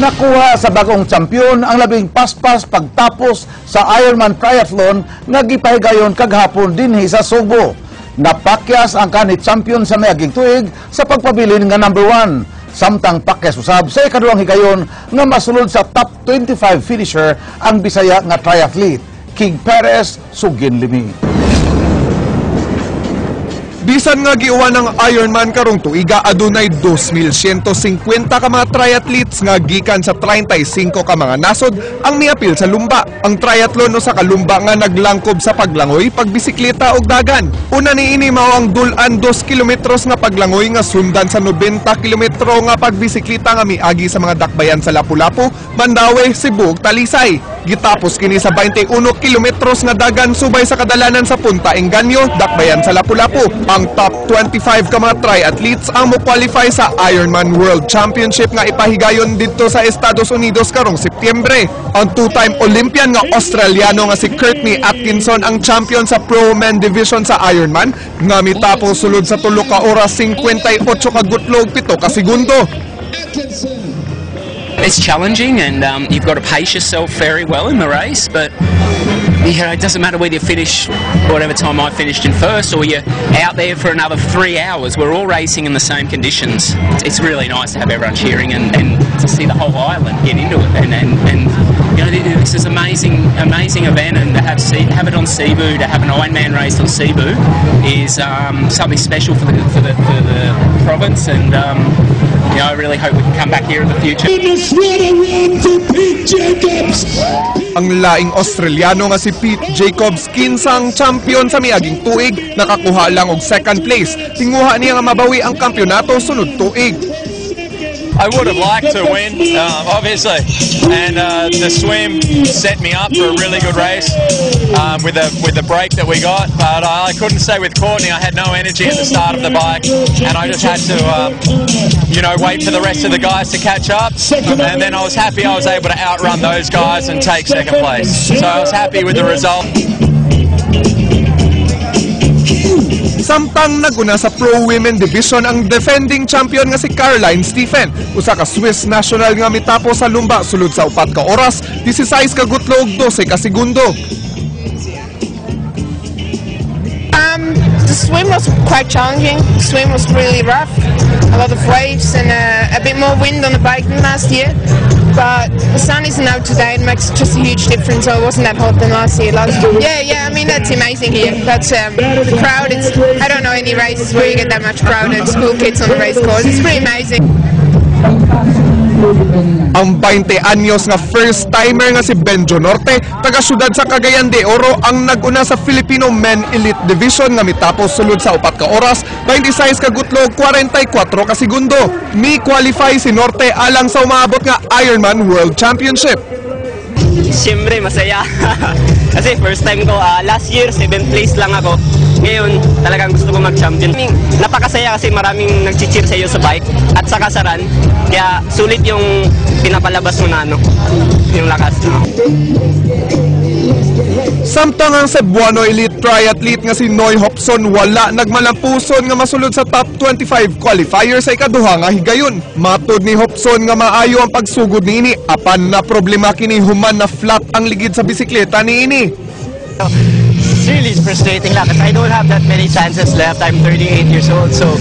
Nakuha sa bagong champion ang labing paspas pagtapos sa Ironman Triathlon nga gipahigayon kaghapon dinhi sa Subo. Napakyas ang kanhi champion sa miaging tuig sa pagpabilin nga number 1. Samtang pakyas usab sa ikaduhang higayon nga masulod sa top 25 finisher ang Bisaya nga triathlete, King Perez sugin limi. Bisan nga giuwan ng Ironman karong tuiga, adunay 2,150 ka mga triathletes nga gikan sa 35 ka mga nasod ang miapil sa lumba. Ang triathlon no sa kalumba nga naglangkob sa paglangoy, pagbisikleta ug dagan. Una niini mao ang dulan 2 kilometros nga paglangoy nga sundan sa 90 kilometro nga pagbisikleta nga miagi sa mga dakbayan sa Lapu-Lapu, Mandaue, Cebu ug Talisay. Gitapos kini sa 21 kilometros nga dagan subay sa kadalanan sa Punta Engaño, dakbayan sa Lapu-Lapu. Ang top 25 ka mga triathletes ang mo-qualify sa Ironman World Championship nga ipahigayon dito sa Estados Unidos karong Setyembre. Ang two-time Olympian nga Australiano nga si Courtney Atkinson ang champion sa Pro Men Division sa Ironman nga mitapos sulod sa 3 ka oras 58 ka gutlog 7 ka segundo. It's challenging and you've got to pace yourself very well in the race, but it doesn't matter whether you finish whatever time I finished in first or you're out there for another 3 hours. We're all racing in the same conditions. It's really nice to have everyone cheering and to see the whole island get into it. And you know, this is amazing event, and to have it on Cebu, to have an Ironman race on Cebu is something special for the province, and you know, I really hope we can come back here in the future. Ang laing Australiano nga si Pete Jacobs kinsang champion sa miaging tuig, nakakuha lang og second place. Tinguha niya nga mabawi ang kampyonato sunod tuig. I would have liked to win, obviously, and the swim set me up for a really good race with the break that we got. But I couldn't stay with Courtney. I had no energy at the start of the bike, and I just had to, wait for the rest of the guys to catch up. And then I was happy I was able to outrun those guys and take second place. So I was happy with the result. Samtang naguna sa Pro Women Division ang defending champion nga si Caroline Stephen, usa ka Swiss national nga mitapos sa lumba sulod sa 4 ka oras, 16 ka gutlog, 12 ka segundo. The swim was quite challenging. The swim was really rough, a lot of waves and a bit more wind on the bike than last year. But the sun isn't out today. It makes just a huge difference. So it wasn't that hot than last year. Yeah. I mean, that's amazing here. That's the crowd. I don't know any races where you get that much crowd and school kids on the race course. It's pretty amazing. Ang 20 anyos nga first-timer nga si Benjo Norte, taga-syudad sa Cagayan de Oro, ang naguna sa Filipino Men Elite Division nga mitapos sulod sa 4 ka oras, 26 ka gutlog, 44 ka segundo. Mi-qualify si Norte alang sa umaabot nga Ironman World Championship. Siyempre, masaya. Kasi first time ko, last year, 7th place lang ako. Ngayon, talagang gusto ko mag-champion. Napakasaya kasi maraming nag-cheer sa iyo sa bike at sa kasaran. Kaya sulit yung pinapalabas mo na yung lakas. Samtang ang Cebuano Elite Triathlete nga si Noy Hopson wala nagmalampuson nga masulod sa top 25 qualifier sa ikaduha nga higayon. Matod ni Hopson nga maayo ang pagsugod niini, apan na problema kini human na flat ang ligid sa bisikleta niini. It's really frustrating lang because I don't have that many chances left. I'm 38 years old, so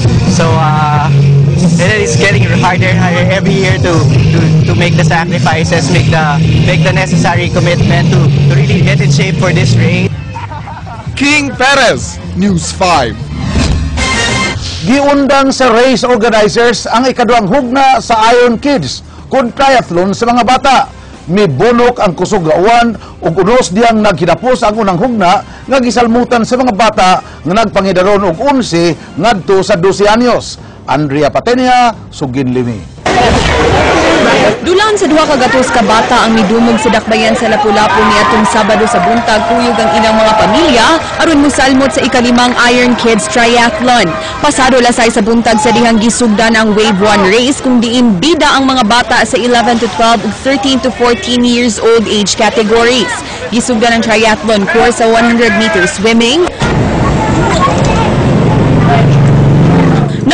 it's getting harder every year to make the sacrifices, make the necessary commitment to really get in shape for this race. King Perez, News 5. Giundang sa race organizers ang ikaduhang hugna sa Iron Kids kun triathlon sa mga bata. Mibunok ang kusog nga uwan ug unos diyang naghinapos ang unang hugna nga gisalmutan sa mga bata nga nagpangidaron og 11 ngadto sa 12 anyos. Andrea Patenia, Sugin Limi. Dulan sa 2 ka gatos ka bata ang midumog sa dakbayan sa Lapu-Lapu niadtong Sabado sa buntag, kuyog ang ilang mga pamilya aron mosalmot sa ikalimang Iron Kids Triathlon. Pasado lasay sa buntag sa dihang gisugdan ang Wave 1 race kung diin bida ang mga bata sa 11 to 12 ug 13 to 14 years old age categories. Gisugdan ang triathlon course sa 100 meter swimming,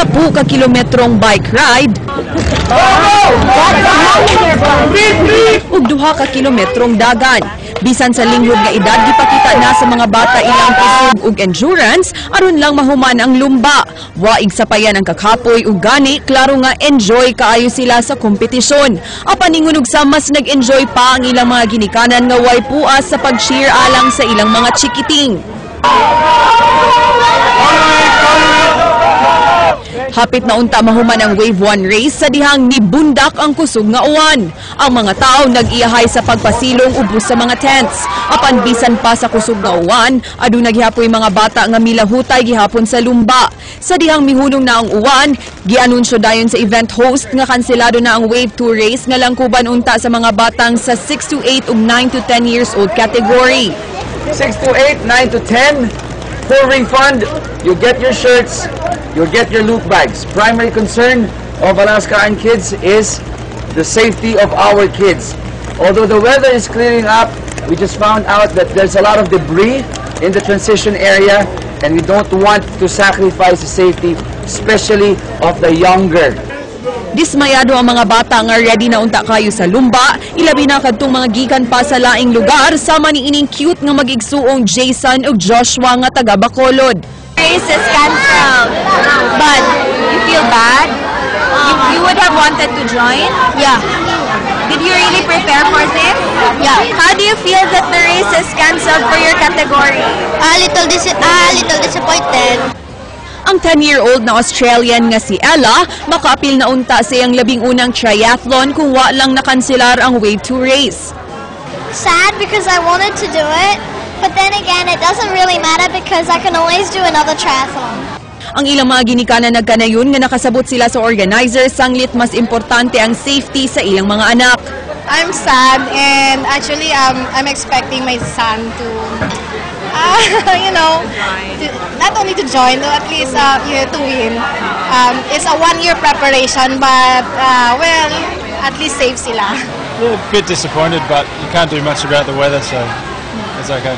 10 ka kilometrong bike ride, ug 2 ka kilometrong dagan. Bisan sa linghod nga edad, gipakita na sa mga bata ilang kusog ug endurance aron lang mahuman ang lumba. Waig sapayan ang kakapoy ug gani, klaro nga enjoy kaayo sila sa kompetisyon. Apan ingon og sa mas nag-enjoy pa ang ilang mga ginikanan nga way puas sa pag-cheer alang sa ilang mga chikiting. Hapit na unta mahuman ang Wave 1 race sa dihang nibundak ang kusog nga uwan. Ang mga tao nag-iyahay sa pagpasilong ubos sa mga tents. Apan bisan pa sa kusog nga uwan, aduna gihapoy mga bata nga milahutay gihapon sa lumba. Sa dihang mihunong na ang uwan, gianunsyo dayon sa event host nga kanselado na ang Wave 2 race nga langkuban unta sa mga batang sa 6 to 8 ug 9 to 10 years old category. 6 to 8, 9 to 10, full refund. You get your shirts, you'll get your loot bags. Primary concern of Alaska Iron Kids is the safety of our kids. Although the weather is clearing up, we just found out that there's a lot of debris in the transition area and we don't want to sacrifice the safety, especially of the younger. Dismayado ang mga bata nga ready na unta kayo sa lumba, ilabi na kadtong mga gikan pa sa laing lugar sama ni ining cute nga mag-igsuong Jason ug Joshua nga taga Bacolod. Race is cancelled, but you feel bad? You would have wanted to join? Yeah. Did you really prepare for this? Yeah. How do you feel that the race is cancelled for your category? A little disappointed. Ang 10-year-old na Australian nga si Ella, makaapil na unta sa iyang labing unang triathlon kung wa lang nakanselar ang Wave 2 race. Sad because I wanted to do it, but then again, it doesn't really matter because I can always do another triathlon. Ang ilang mga ginikanan nagkanayon nga nakasabot sila sa organizer, sanglit mas importante ang safety sa ilang mga anak. I'm sad and actually I'm expecting my son to not only to join, though, at least to win. It's a 1-year preparation, but well, at least safe sila. A bit disappointed, but you can't do much about the weather, so it's okay.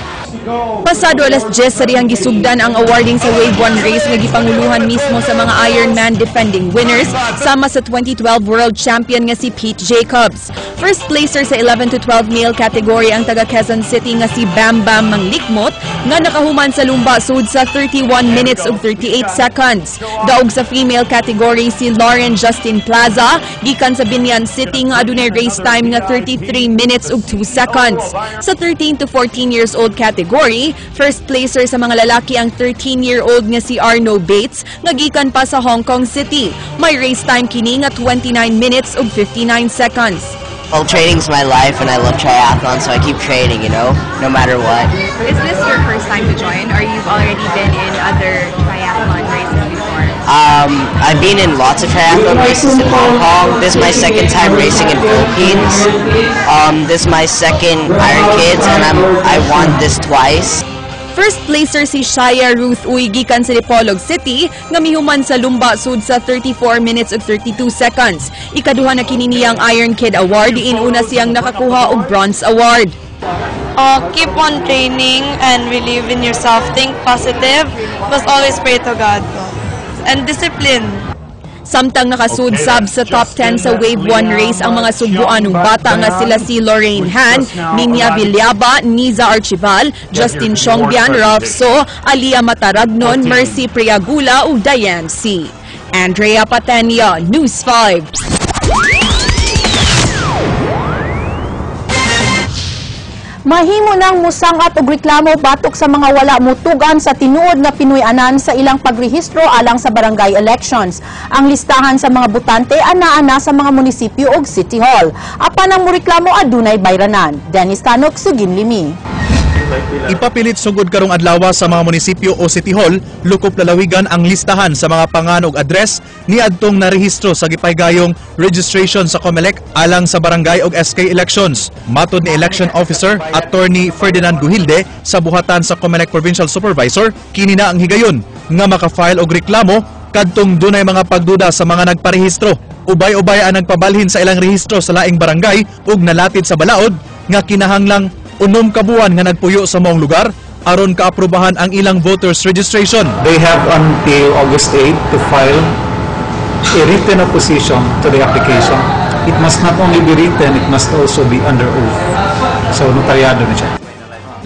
Pasado alas 10 sa dihang gisugdan ang awarding sa Wave 1 race nga gipanguluhan mismo sa mga Ironman defending winners sama sa 2012 world champion nga si Pete Jacobs. First placer sa 11 to 12 male category ang taga Quezon City nga si Bam Bam Manglikmot nga nakahuman sa lumba sud sa 31 minutes ug 38 seconds. Daog sa female category si Lauren Justin Plaza gikan sa Binyan City nga adunay race time nga 33 minutes ug 2 seconds. Sa 13 to 14 years old category, first placer sa mga lalaki ang 13-year-old nga si Arno Bates nga gikan pa sa Hong Kong City. May race time kini nga 29 minutes ug 59 seconds. Well, training's my life and I love triathlon, so I keep training, no matter what. Is this your first time to join or you've already been in other triathlon races before? I've been in lots of triathlon races in Hong Kong. This is my second time racing in Philippines. This is my second Iron Kids and I won this twice. First placer si Shaya Ruth Uy gikan sa Dipolog City nga mihuman sa lumba sud sa 34 minutes ug 32 seconds. Ikaduha na kini niyang Iron Kid Award, diinuna siyang nakakuha og Bronze Award. Keep on training and believe in yourself. Think positive, but always pray to God. And discipline. Samtang nakasud sab sa top 10 sa Wave 1 race ang mga subuanong bata nga sila si Lorraine Han, Minya Villaba, Niza Archival, Justin Chongbian, Ralph So, Alia Mataragnon, Mercy Priagula ug Diane C. Andrea Patenia, News 5. Mahimo nang musangat og reklamo batok sa mga wala mutugan sa tinuod nga Pinoy-anan sa ilang pagrehistro alang sa barangay elections. Ang listahan sa mga botante ana-ana sa mga munisipyo ug City Hall. Apan ang mureklamo adunay bayranan. Dennis Tanok, Sugin Limi. Ipapilit sugod karong adlaw sa mga munisipyo o City Hall, lukop lalawigan ang listahan sa mga panganog address ni adtong narehistro sa gipaygayong registration sa COMELEC alang sa barangay ug SK elections. Matod ni Election Officer Attorney Ferdinand Guhilde sa buhatan sa COMELEC Provincial Supervisor, kini na ang higayon nga maka-file og reklamo kadtong dunay mga pagduda sa mga nagparehistro. Ubay-ubay ang nagpabalhin sa ilang rehistro sa laing barangay ug nalatid sa balaod nga kinahanglang 6 kabuan nga nagpuyo sa maong lugar aron kaaprubahan ang ilang voters registration. They have until August 8 to file a written opposition to the application. It must not only be written, it must also be under oath. So, notaryado na siya.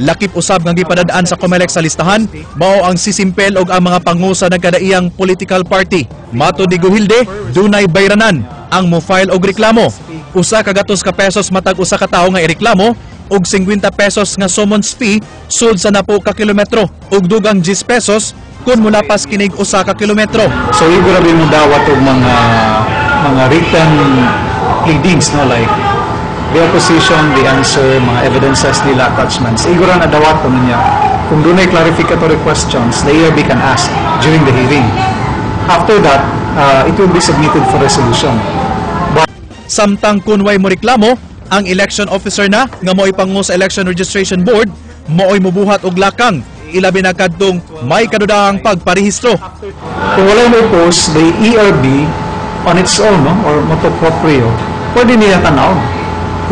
Lakip usab nga gipadadaan sa COMELEC sa listahan mao ang sisimpel og ang mga pangusa ng kadaiyang political party. Mato ni Guhilde, dunay bayranan ang mo-file og reklamo. Usa ka gatos ka pesos matag usa ka tawo nga ireklamo og 50 pesos nga summons fee sud sa napo ka kilometro ug dugang 10 pesos kun mulapas kinig usa ka kilometro. So, igurabi mo dawat og mga written pleadings, no, like the opposition, the answer, mga evidences nila, attachments. Igura na dawat ko niya. Kung dunay clarificatory questions, the ERB can ask during the hearing. After that, it will be submitted for resolution. Samtang kunway mo reklamo, ang election officer na nga mo'y pangu sa Election Registration Board, mo'y mubuhat og lakang, ilabi na kadtong may kadudahang pagparehistro. Kung wala mo post, the ERB on its own, no, or motu proprio, pwede niya tanaw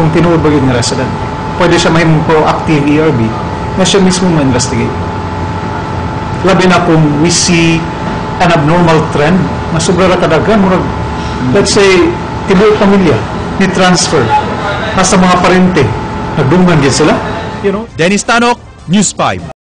kung tinuod ba yun ng resident. Pwede siya may proactive ERB na siya mismo ma-investigate. Labi na kung we see an abnormal trend na sobrang kadagan, let's say, tibuok pamilya ni transfer nasa mga parente, nagdungan din sila. Dennis Tanok, News 5.